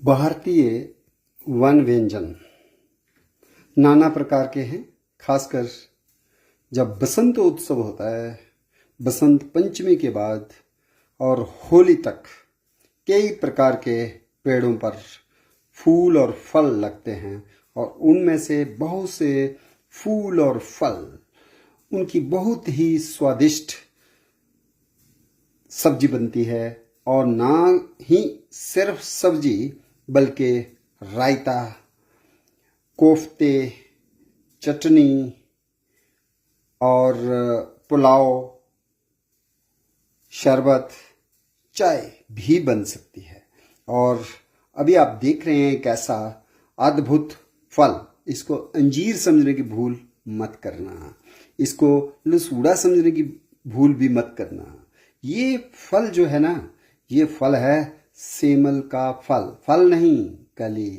भारतीय वन व्यंजन नाना प्रकार के हैं। खासकर जब बसंत उत्सव होता है, बसंत पंचमी के बाद और होली तक कई प्रकार के पेड़ों पर फूल और फल लगते हैं और उनमें से बहुत से फूल और फल उनकी बहुत ही स्वादिष्ट सब्जी बनती है। और ना ही सिर्फ सब्जी बल्कि रायता, कोफ्ते, चटनी और पुलाव, शरबत, चाय भी बन सकती है। और अभी आप देख रहे हैं कैसा अद्भुत फल। इसको अंजीर समझने की भूल मत करना, इसको लसूड़ा समझने की भूल भी मत करना। ये फल जो है ना, ये फल है सेमल का फल। फल नहीं, कली।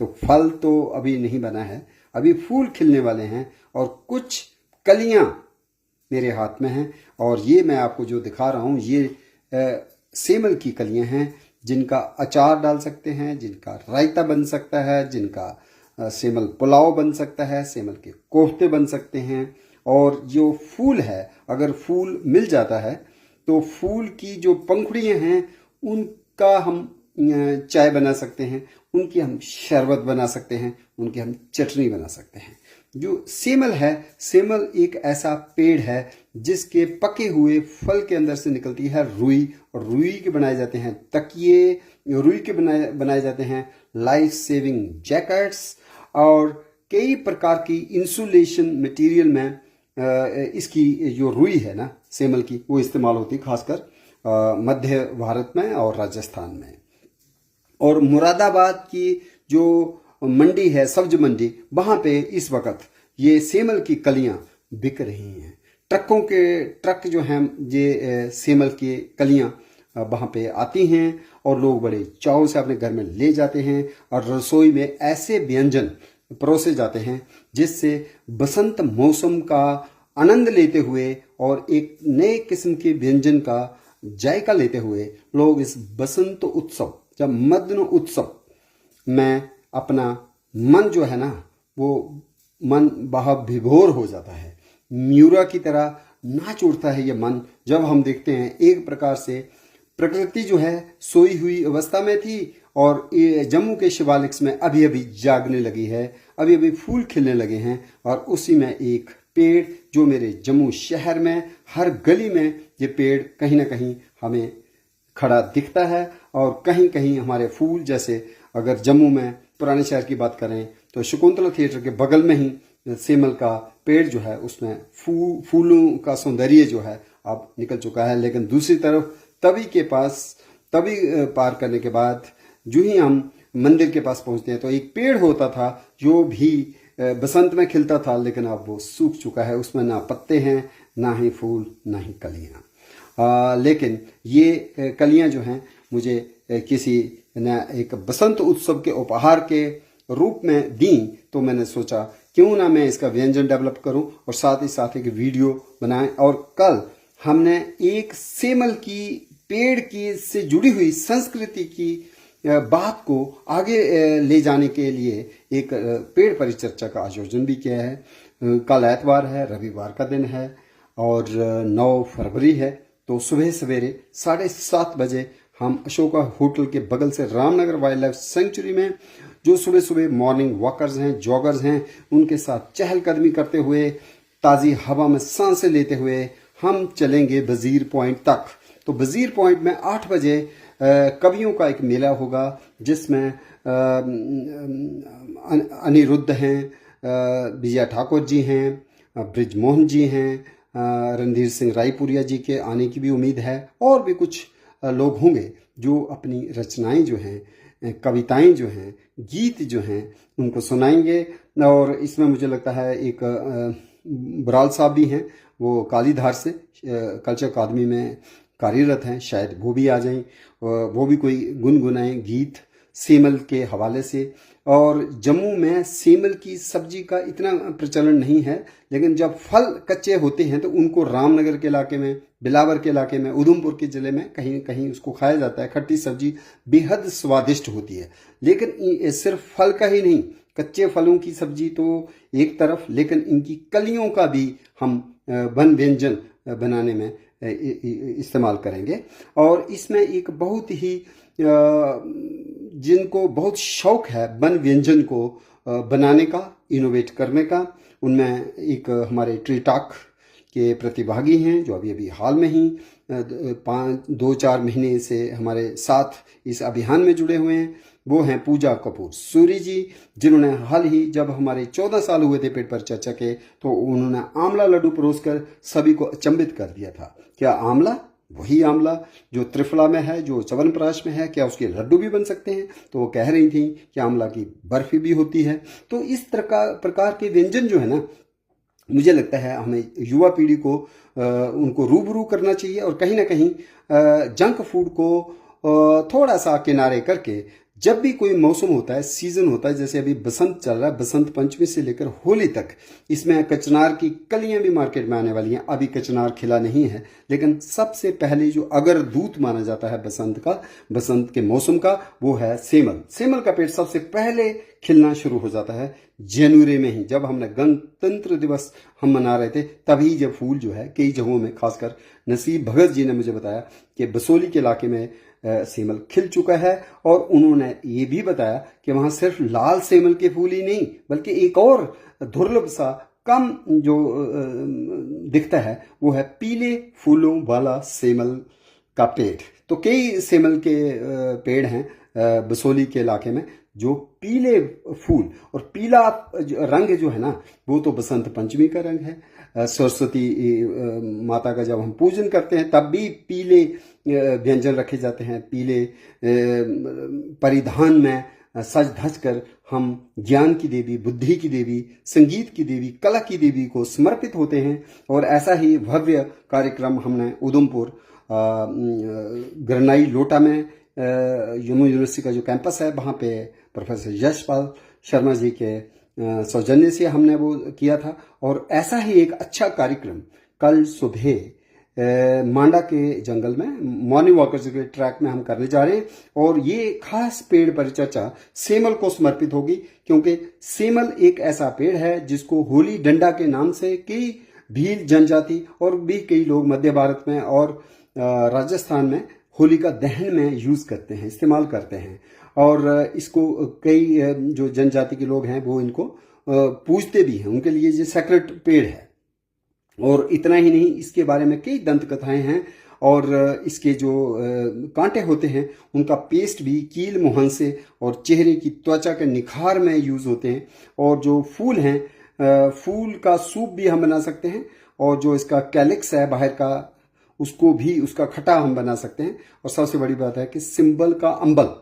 तो फल तो अभी नहीं बना है, अभी फूल खिलने वाले हैं और कुछ कलियां मेरे हाथ में हैं। और ये मैं आपको जो दिखा रहा हूं, ये सेमल की कलियां हैं जिनका अचार डाल सकते हैं, जिनका रायता बन सकता है, जिनका सेमल पुलाव बन सकता है, सेमल के कोफ्ते बन सकते हैं। और जो फूल है, अगर फूल मिल जाता है तो फूल की जो पंखुड़ियाँ हैं उनका हम चाय बना सकते हैं, उनकी हम शरबत बना सकते हैं, उनकी हम चटनी बना सकते हैं। जो सेमल है, सेमल एक ऐसा पेड़ है जिसके पके हुए फल के अंदर से निकलती है रुई, और रुई के बनाए जाते हैं तकिए, रुई के बनाए जाते हैं लाइफ सेविंग जैकेट्स, और कई प्रकार की इंसुलेशन मटेरियल में इसकी जो रुई है ना सेमल की, वो इस्तेमाल होती है खासकर मध्य भारत में और राजस्थान में। और मुरादाबाद की जो मंडी है, सब्ज मंडी, वहाँ पे इस वक्त ये सेमल की कलियाँ बिक रही हैं। ट्रक जो हैं ये सेमल की कलियाँ वहाँ पे आती हैं और लोग बड़े चाव से अपने घर में ले जाते हैं और रसोई में ऐसे व्यंजन परोसे जाते हैं जिससे बसंत मौसम का आनंद लेते हुए और एक नए किस्म के व्यंजन का जायका लेते हुए लोग इस बसंत उत्सव, जब मद्न उत्सव में अपना मन जो है ना, वो मन बहुत विभोर हो जाता है। म्यूरा की तरह नाच उठता है ये मन जब हम देखते हैं एक प्रकार से प्रकृति जो है सोई हुई अवस्था में थी और ये जम्मू के शिवालिक्स में अभी अभी जागने लगी है, अभी अभी फूल खिलने लगे हैं। और उसी में एक पेड़ जो मेरे जम्मू शहर में हर गली में ये पेड़ कहीं ना कहीं हमें खड़ा दिखता है। और कहीं कहीं हमारे फूल, जैसे अगर जम्मू में पुराने शहर की बात करें तो शकुंतला थिएटर के बगल में ही सेमल का पेड़ जो है उसमें फूलों का सौंदर्य जो है अब निकल चुका है। लेकिन दूसरी तरफ तवी पार करने के बाद जो ही हम मंदिर के पास पहुंचते हैं तो एक पेड़ होता था जो भी बसंत में खिलता था, लेकिन अब वो सूख चुका है। उसमें ना पत्ते हैं, ना ही फूल, ना ही कलियां। लेकिन ये कलियां जो हैं मुझे किसी ने एक बसंत उत्सव के उपहार के रूप में दी, तो मैंने सोचा क्यों ना मैं इसका व्यंजन डेवलप करूं और साथ ही साथ एक वीडियो बनाएं। और कल हमने एक सेमल की पेड़ की से जुड़ी हुई संस्कृति की बात को आगे ले जाने के लिए एक पेड़ परिचर्चा का आयोजन भी किया है। कल एतवार है, रविवार का दिन है और 9 फरवरी है। तो सुबह सवेरे 7:30 बजे हम अशोका होटल के बगल से रामनगर वाइल्ड लाइफ सेंचुरी में जो सुबह सुबह मॉर्निंग वॉकर्स हैं, जॉगर्स हैं, उनके साथ चहलकदमी करते हुए, ताज़ी हवा में सांसें लेते हुए हम चलेंगे वजीर पॉइंट तक। तो वजीर पॉइंट में 8 बजे कवियों का एक मेला होगा जिसमें अनिरुद्ध हैं, विजय ठाकुर जी हैं, ब्रिजमोहन जी हैं, रणधीर सिंह रायपुरिया जी के आने की भी उम्मीद है। और भी कुछ लोग होंगे जो अपनी रचनाएं जो हैं, कविताएं जो हैं, गीत जो हैं, उनको सुनाएंगे। और इसमें मुझे लगता है एक बराल साहब भी हैं, वो कालीधार से कल्चर अकादमी में कार्यरत हैं, शायद वो भी आ जाएं, वो भी कोई गुनगुनाएं गीत सेमल के हवाले से। और जम्मू में सेमल की सब्जी का इतना प्रचलन नहीं है, लेकिन जब फल कच्चे होते हैं तो उनको रामनगर के इलाके में, बिलावर के इलाके में, उधमपुर के ज़िले में कहीं कहीं उसको खाया जाता है। खट्टी सब्जी बेहद स्वादिष्ट होती है। लेकिन सिर्फ फल का ही नहीं, कच्चे फलों की सब्जी तो एक तरफ, लेकिन इनकी कलियों का भी हम वन व्यंजन बनाने में इस्तेमाल करेंगे। और इसमें एक बहुत ही जिनको बहुत शौक है वन व्यंजन को बनाने का, इनोवेट करने का, उनमें एक हमारे ट्री टॉक के प्रतिभागी हैं जो अभी अभी हाल में ही 2-4 महीने से हमारे साथ इस अभियान में जुड़े हुए हैं। वो हैं पूजा कपूर सूरी जी, जिन्होंने हाल ही जब हमारे 14 साल हुए थे पेट पर चर्चा के, तो उन्होंने आंवला लड्डू परोसकर सभी को अचंभित कर दिया था। क्या आंवला, वही आंवला जो त्रिफला में है, जो च्यवनप्राश में है, क्या उसके लड्डू भी बन सकते हैं? तो वो कह रही थी कि आंवला की बर्फी भी होती है। तो इस प्रकार के व्यंजन जो है ना, मुझे लगता है हमें युवा पीढ़ी को उनको रूबरू करना चाहिए, और कहीं ना कहीं जंक फूड को थोड़ा सा किनारे करके जब भी कोई मौसम होता है, सीजन होता है, जैसे अभी बसंत चल रहा है, बसंत पंचमी से लेकर होली तक, इसमें कचनार की कलियां भी मार्केट में आने वाली हैं। अभी कचनार खिला नहीं है, लेकिन सबसे पहले जो अगर दूत माना जाता है बसंत का, बसंत के मौसम का, वो है सेमल। सेमल का पेड़ सबसे पहले खिलना शुरू हो जाता है जनवरी में ही। जब हमने गणतंत्र दिवस हम मना रहे थे, तभी जब फूल जो है कई जगहों में, खासकर नसीब भगत जी ने मुझे बताया कि बसोली के इलाके में सेमल खिल चुका है। और उन्होंने ये भी बताया कि वहां सिर्फ लाल सेमल के फूल ही नहीं, बल्कि एक और दुर्लभ सा, कम जो दिखता है, वो है पीले फूलों वाला सेमल का पेड़। तो कई सेमल के पेड़ हैं बसोली के इलाके में जो पीले फूल, और पीला रंग जो है ना, वो तो बसंत पंचमी का रंग है। सरस्वती माता का जब हम पूजन करते हैं तब भी पीले व्यंजन रखे जाते हैं। पीले परिधान में सज धज कर हम ज्ञान की देवी, बुद्धि की देवी, संगीत की देवी, कला की देवी को समर्पित होते हैं। और ऐसा ही भव्य कार्यक्रम हमने उधमपुर गरनाई लोटा में जम्मू यूनिवर्सिटी का जो कैंपस है, वहाँ पे प्रोफेसर यशपाल शर्मा जी के सौजन्य से हमने वो किया था। और ऐसा ही एक अच्छा कार्यक्रम कल सुबह मांडा के जंगल में मॉर्निंग वॉकर्स के ट्रैक में हम करने जा रहे हैं। और ये खास पेड़ परिचर्चा सेमल को समर्पित होगी, क्योंकि सेमल एक ऐसा पेड़ है जिसको होली डंडा के नाम से कई भील जनजाति और भी कई लोग मध्य भारत में और राजस्थान में होलिका दहन में यूज करते हैं, इस्तेमाल करते हैं। और इसको कई जो जनजाति के लोग हैं वो इनको पूजते भी हैं, उनके लिए ये सेक्रेट पेड़ है। और इतना ही नहीं, इसके बारे में कई दंत कथाएं हैं। और इसके जो कांटे होते हैं उनका पेस्ट भी कील मुहांसे और चेहरे की त्वचा के निखार में यूज होते हैं। और जो फूल हैं, फूल का सूप भी हम बना सकते हैं। और जो इसका कैलिक्स है बाहर का, उसको भी, उसका खटा हम बना सकते हैं। और सबसे बड़ी बात है कि सिंबल का अंबल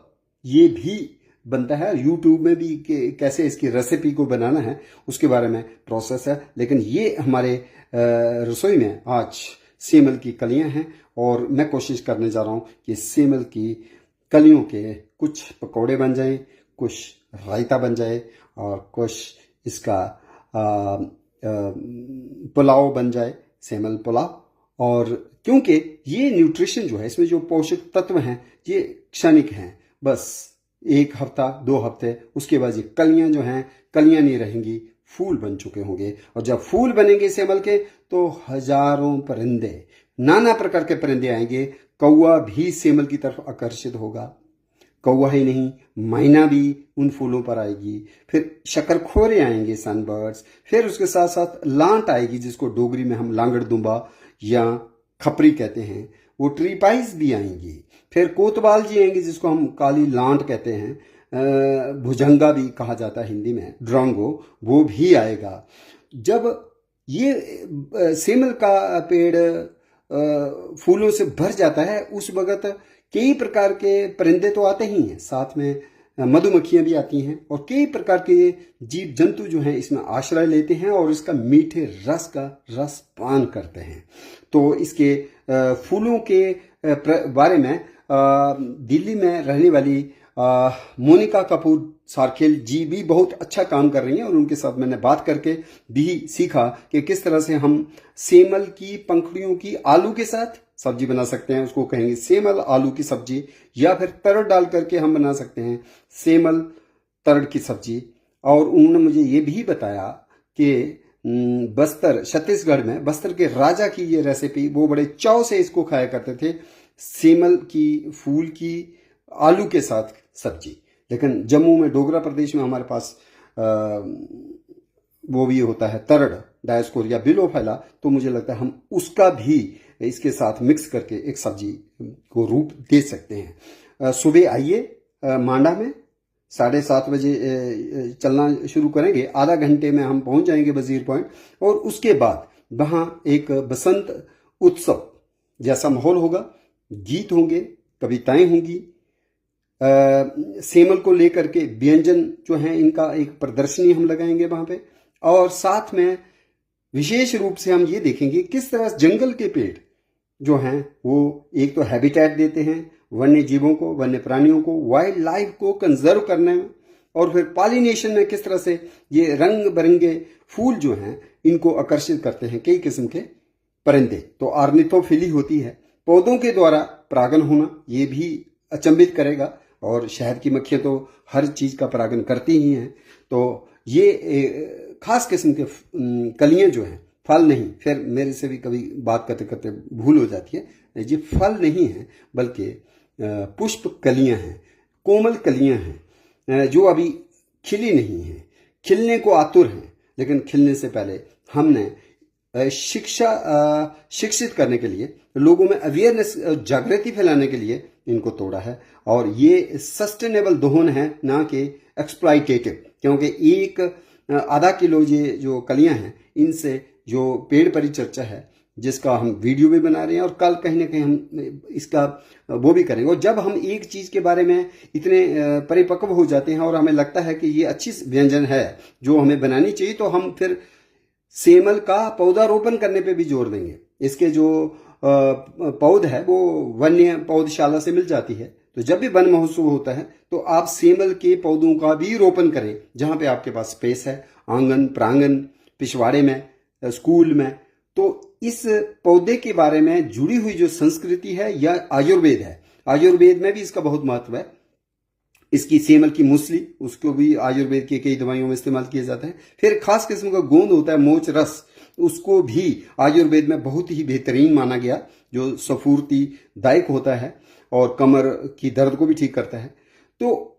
ये भी बनता है। यूट्यूब में भी कैसे इसकी रेसिपी को बनाना है उसके बारे में प्रोसेस है। लेकिन ये हमारे रसोई में आज सेमल की कलियां हैं, और मैं कोशिश करने जा रहा हूं कि सेमल की कलियों के कुछ पकौड़े बन जाएं, कुछ रायता बन जाए, और कुछ इसका पुलाव बन जाए, सेमल पुलाव। और क्योंकि ये न्यूट्रिशन जो है, इसमें जो पोषक तत्व हैं, ये क्षणिक हैं, बस 1 हफ्ता 2 हफ्ते, उसके बाद ये कलियां जो हैं, कलियां नहीं रहेंगी, फूल बन चुके होंगे। और जब फूल बनेंगे सेमल के, तो हजारों परिंदे, नाना प्रकार के परिंदे आएंगे। कौवा भी सेमल की तरफ आकर्षित होगा। कौवा ही नहीं, मैना भी उन फूलों पर आएगी। फिर शकरखोरे आएंगे, सनबर्ड्स। फिर उसके साथ साथ लांट आएगी, जिसको डोगरी में हम लांगड़ दुम्बा या खपरी कहते हैं, वो ट्रीपाइस भी आएंगी। फिर कोतवाल जी आएंगे, जिसको हम काली लांट कहते हैं, भुजंगा भी कहा जाता है हिंदी में, ड्रांगो, वो भी आएगा। जब ये सेमल का पेड़ फूलों से भर जाता है, उस वक्त कई प्रकार के परिंदे तो आते ही हैं, साथ में मधुमक्खियां भी आती हैं, और कई प्रकार के जीव जंतु जो हैं इसमें आश्रय लेते हैं और इसका मीठे रस का रस पान करते हैं। तो इसके फूलों के बारे में दिल्ली में रहने वाली मोनिका कपूर सार्खेल जी भी बहुत अच्छा काम कर रही हैं और उनके साथ मैंने बात करके भी सीखा कि किस तरह से हम सेमल की पंखुड़ियों की आलू के साथ सब्जी बना सकते हैं, उसको कहेंगे सेमल आलू की सब्जी, या फिर तरड़ डाल करके हम बना सकते हैं सेमल तरड़ की सब्जी। और उन्होंने मुझे ये भी बताया कि बस्तर छत्तीसगढ़ में बस्तर के राजा की ये रेसिपी, वो बड़े चाव से इसको खाया करते थे, सेमल की फूल की आलू के साथ सब्जी। लेकिन जम्मू में डोगरा प्रदेश में हमारे पास वो भी होता है तरड़, डायस्कोरिया बिलोफैला, तो मुझे लगता है हम उसका भी इसके साथ मिक्स करके एक सब्जी को रूप दे सकते हैं। सुबह आइए मांडा में 7:30 बजे चलना शुरू करेंगे, आधा घंटे में हम पहुंच जाएंगे वजीर पॉइंट, और उसके बाद वहाँ एक बसंत उत्सव जैसा माहौल होगा, गीत होंगे, कविताएं होंगी, सेमल को लेकर के व्यंजन जो हैं इनका एक प्रदर्शनी हम लगाएंगे वहाँ पे, और साथ में विशेष रूप से हम ये देखेंगे किस तरह जंगल के पेड़ जो हैं वो एक तो हैबिटेट देते हैं वन्य जीवों को, वन्य प्राणियों को, वाइल्ड लाइफ को कंजर्व करने में, और फिर पॉलिनेशन में किस तरह से ये रंग बिरंगे फूल जो हैं इनको आकर्षित करते हैं कई किस्म के परिंदे। तो ऑर्निथोफिली होती है, पौधों के द्वारा परागन होना, ये भी अचंभित करेगा, और शहद की मक्खियाँ तो हर चीज़ का परागन करती ही हैं। तो ये खास किस्म के कलियाँ जो हैं, फल नहीं, फिर मेरे से भी कभी बात करते करते भूल हो जाती है, ये फल नहीं है बल्कि पुष्प कलियां हैं, कोमल कलियां हैं जो अभी खिली नहीं हैं, खिलने को आतुर हैं, लेकिन खिलने से पहले हमने शिक्षित करने के लिए, लोगों में अवेयरनेस जागृति फैलाने के लिए इनको तोड़ा है। और ये सस्टेनेबल दोहन है, ना कि एक्सप्लॉइटेटिव, क्योंकि एक आधा किलो ये जो कलियां हैं इनसे जो पेड़ परिचर्चा है जिसका हम वीडियो भी बना रहे हैं, और कल कहीं ना कहीं हम इसका वो भी करेंगे। और जब हम एक चीज़ के बारे में इतने परिपक्व हो जाते हैं और हमें लगता है कि ये अच्छी व्यंजन है जो हमें बनानी चाहिए, तो हम फिर सेमल का पौधारोपण करने पे भी जोर देंगे। इसके जो पौध है वो वन्य पौधशाला से मिल जाती है, तो जब भी वन महोत्सव होता है तो आप सेमल के पौधों का भी रोपण करें जहाँ पे आपके पास स्पेस है, आंगन, प्रांगण, पिछवाड़े में, स्कूल में। तो इस पौधे के बारे में जुड़ी हुई जो संस्कृति है या आयुर्वेद है, आयुर्वेद में भी इसका बहुत महत्व है। इसकी सेमल की मूसली, उसको भी आयुर्वेद की कई दवाइयों में इस्तेमाल किया जाता है। फिर खास किस्म का गोंद होता है, मोच रस, उसको भी आयुर्वेद में बहुत ही बेहतरीन माना गया, जो सफूर्ति दायक होता है और कमर की दर्द को भी ठीक करता है। तो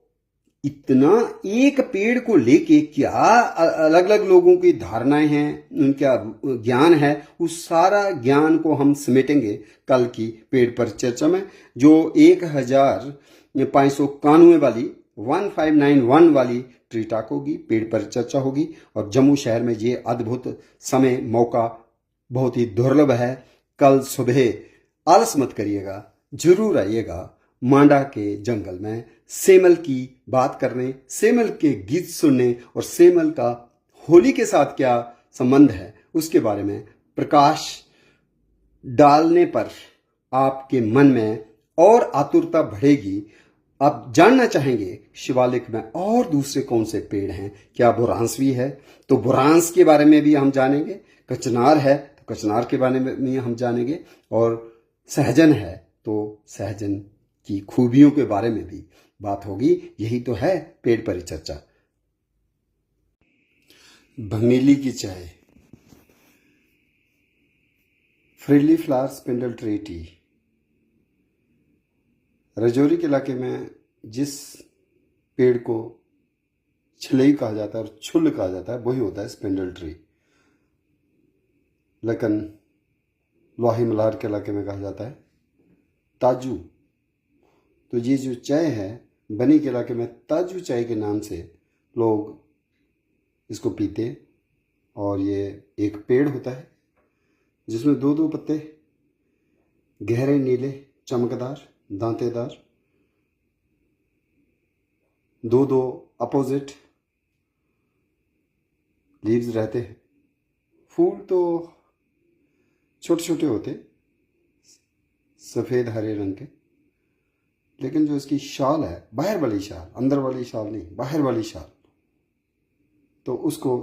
इतना एक पेड़ को लेके क्या अलग अलग लोगों की धारणाएं हैं, उनका ज्ञान है, उस सारा ज्ञान को हम समेटेंगे कल की पेड़ पर चर्चा में, जो 1591 वाली 1591 वाली ट्री टॉक होगी, पेड़ पर चर्चा होगी। और जम्मू शहर में ये अद्भुत समय, मौका बहुत ही दुर्लभ है। कल सुबह आलस मत करिएगा, जरूर आइएगा मांडा के जंगल में सेमल की बात करने, सेमल के गीत सुनने, और सेमल का होली के साथ क्या संबंध है उसके बारे में प्रकाश डालने पर आपके मन में और आतुरता बढ़ेगी। आप जानना चाहेंगे शिवालिक में और दूसरे कौन से पेड़ हैं, क्या बुरांस भी है तो बुरांस के बारे में भी हम जानेंगे, कचनार है तो कचनार के बारे में हम जानेंगे, और सहजन है तो सहजन की खूबियों के बारे में भी बात होगी। यही तो है पेड़ परिचर्चा। भंगेली की चाय, freely flower spindle tree T. Rajouri के इलाके में जिस पेड़ को छिलई कहा जाता है और छुल कहा जाता है वही होता है स्पिंडल ट्री, लेकिन लोही मल्हार के इलाके में कहा जाता है ताजू। तो ये जो चाय है बनी के इलाके में ताजू चाय के नाम से लोग इसको पीते। और ये एक पेड़ होता है जिसमें 2-2 पत्ते, गहरे नीले, चमकदार, दांतेदार, 2-2 अपोजिट लीव्स रहते हैं। फूल तो छोटे छोटे होते, सफ़ेद हरे रंग के, लेकिन जो इसकी शाल है, बाहर वाली शाल, अंदर वाली शाल नहीं, बाहर वाली शाल, तो उसको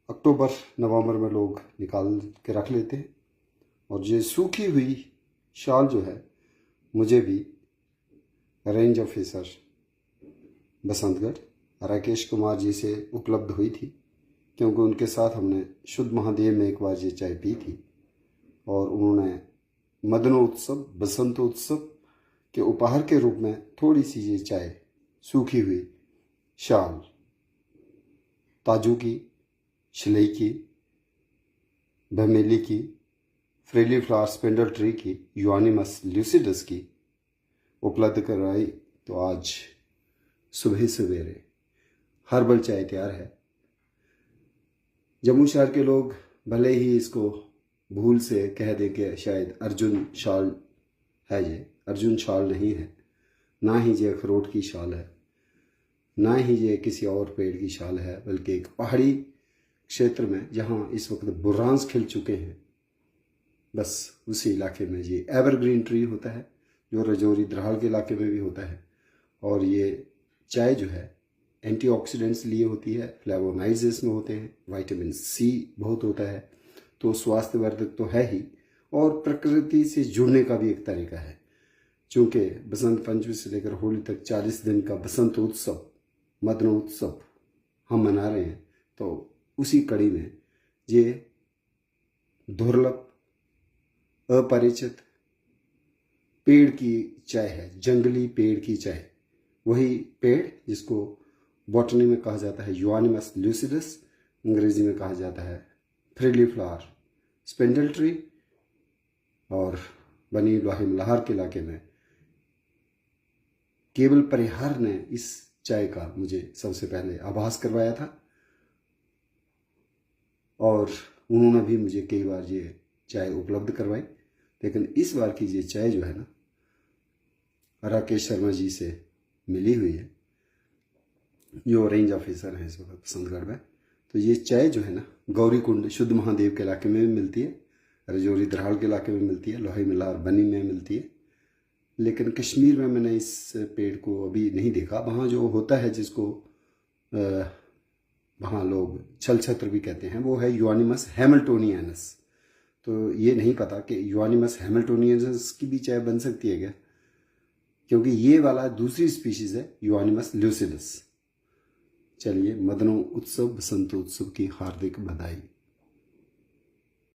अक्टूबर नवंबर में लोग निकाल के रख लेते हैं। और ये सूखी हुई शाल जो है मुझे भी रेंज ऑफिसर बसंतगढ़ राकेश कुमार जी से उपलब्ध हुई थी, क्योंकि उनके साथ हमने शुद्ध महादेव में एक बार ये चाय पी थी और उन्होंने मदनोत्सव बसंतोत्सव के उपहार के रूप में थोड़ी सी ये चाय सूखी हुई शाल ताजू की, शिलई की, बमेली की, फ्रीली फ्लावर स्पेंडल ट्री की, यूआनिमस ल्यूसिडस की उपलब्ध करवाई। तो आज सुबह सवेरे हर्बल चाय तैयार है। जम्मू शहर के लोग भले ही इसको भूल से कह दें कि शायद अर्जुन शाल है, ये अर्जुन शाल नहीं है, ना ही ये अखरोट की शाल है, ना ही ये किसी और पेड़ की शाल है, बल्कि एक पहाड़ी क्षेत्र में जहाँ इस वक्त बुर्रांस खिल चुके हैं, बस उसी इलाके में ये एवरग्रीन ट्री होता है, जो रजौरी द्राहल के इलाके में भी होता है। और ये चाय जो है एंटीऑक्सीडेंट्स लिए होती है, फ्लेवोनाइड्स इसमें होते हैं, विटामिन सी बहुत होता है, तो स्वास्थ्यवर्धक तो है ही, और प्रकृति से जुड़ने का भी एक तरीका है। चूँकि बसंत पंचमी से लेकर होली तक 40 दिन का बसंत उत्सव, मदनोत्सव हम मना रहे हैं, तो उसी कड़ी में ये दुर्लभ अपरिचित पेड़ की चाय है, जंगली पेड़ की चाय। वही पेड़ जिसको बॉटनी में कहा जाता है यूआनिमस ल्यूसिडस, अंग्रेजी में कहा जाता है फ्रीली फ्लावर स्पेंडल ट्री, और बनी लोहे मल्हार के इलाके में केवल परिहार ने इस चाय का मुझे सबसे पहले आभास करवाया था, और उन्होंने भी मुझे कई बार ये चाय उपलब्ध करवाई। लेकिन इस बार की ये चाय जो है ना, राकेश शर्मा जी से मिली हुई है, जो रेंज ऑफिसर हैं इस वक्त बसंतगढ़ में। तो ये चाय जो है ना, गौरीकुंड शुद्ध महादेव के इलाके में भी मिलती है, रजौरी द्राहल के इलाके में मिलती है, लोहे मल्हार बनी में मिलती है। लेकिन कश्मीर में मैंने इस पेड़ को अभी नहीं देखा। वहाँ जो होता है, जिसको वहाँ लोग छल छत्र भी कहते हैं, वो है यूआनिमस हैमिल्टोनियनस। तो ये नहीं पता कि यूआनिमस हैमिल्टोनियनस की भी चाय बन सकती है क्या, क्योंकि ये वाला दूसरी स्पीशीज़ है यूआनिमस ल्यूसिडस। चलिए, मदनोत्सव बसंतोत्सव की हार्दिक बधाई।